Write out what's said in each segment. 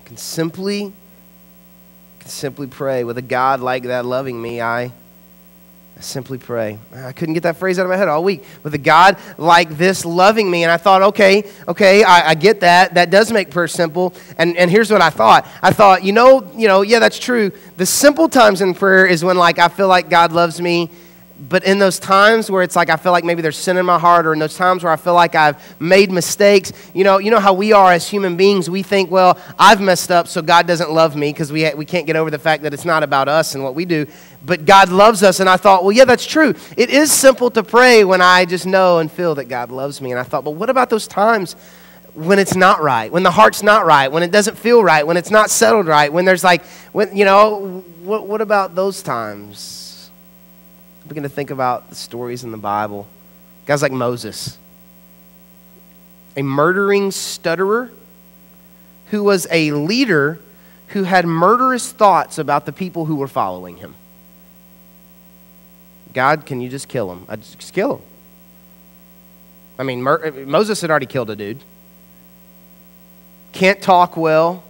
can simply pray. With a God like that loving me, I simply pray. I couldn't get that phrase out of my head all week. With a God like this loving me. And I thought, okay, I get that. That does make prayer simple. And here's what I thought. I thought, yeah, that's true. The simple times in prayer is when like I feel like God loves me. But in those times where it's like I feel like maybe there's sin in my heart, or in those times where I feel like I've made mistakes, you know how we are as human beings. We think, well, I've messed up, so God doesn't love me, because we can't get over the fact that it's not about us and what we do. But God loves us, and I thought, well, yeah, that's true. It is simple to pray when I just know and feel that God loves me. And I thought, but what about those times when it's not right, when the heart's not right, when it doesn't feel right, when it's not settled right, when there's like, what about those times? I begin to think about the stories in the Bible. Guys like Moses, a murdering stutterer who was a leader who had murderous thoughts about the people who were following him. God, can you just kill him? Just kill him. I mean, Moses had already killed a dude. Can't talk well.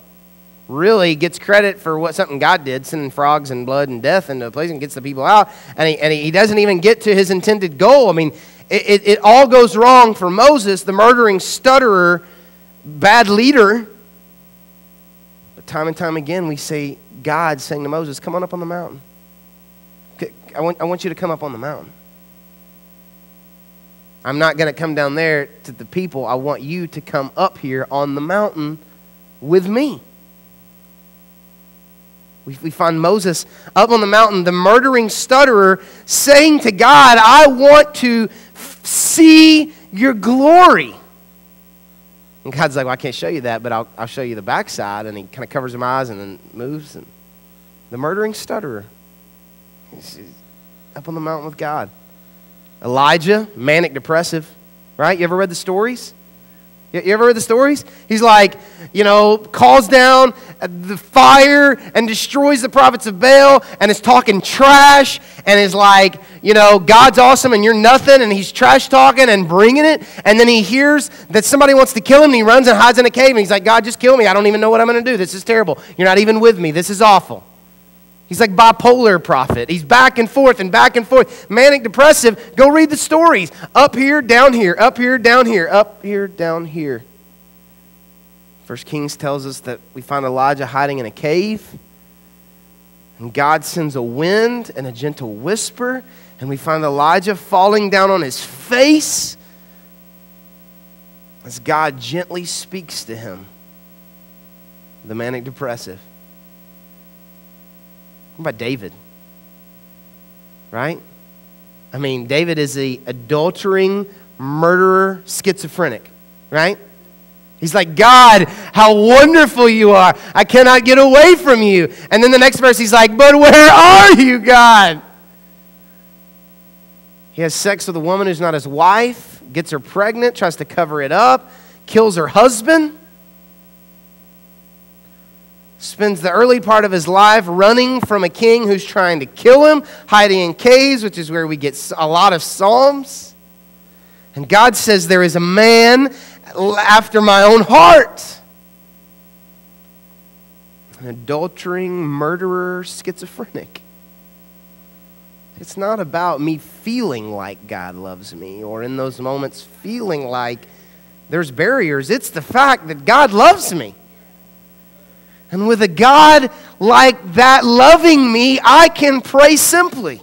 Really gets credit for something God did, sending frogs and blood and death into a place, and gets the people out, and he doesn't even get to his intended goal. I mean, it all goes wrong for Moses, the murdering stutterer, bad leader. But time and time again, we see God saying to Moses, come on up on the mountain. I want you to come up on the mountain. I'm not going to come down there to the people. I want you to come up here on the mountain with me. We find Moses up on the mountain, the murdering stutterer, saying to God, I want to see your glory. And God's like, well, I can't show you that, but I'll show you the backside. And he kind of covers his eyes and then moves. And the murdering stutterer, he's up on the mountain with God. Elijah, manic depressive, right? You ever read the stories? You ever read the stories? He's like, calls down the fire and destroys the prophets of Baal, and is talking trash, and is like, God's awesome and you're nothing, and he's trash talking and bringing it, and then he hears that somebody wants to kill him, and he runs and hides in a cave, and he's like, God, just kill me. I don't even know what I'm going to do. This is terrible. You're not even with me. This is awful. He's like bipolar prophet. He's back and forth and back and forth. Manic depressive. Go read the stories. Up here, down here. Up here, down here. Up here, down here. 1 Kings tells us that we find Elijah hiding in a cave. And God sends a wind and a gentle whisper. And we find Elijah falling down on his face as God gently speaks to him. The manic depressive. What about David? Right? I mean, David is the adultering, murderer, schizophrenic. Right? He's like, God, how wonderful you are. I cannot get away from you. And then the next verse, he's like, but where are you, God? He has sex with a woman who's not his wife, gets her pregnant, tries to cover it up, kills her husband. Spends the early part of his life running from a king who's trying to kill him, hiding in caves, which is where we get a lot of Psalms. And God says, there is a man after my own heart. An adultering, murderer, schizophrenic. It's not about me feeling like God loves me, or in those moments feeling like there's barriers. It's the fact that God loves me. And with a God like that loving me, I can pray simply.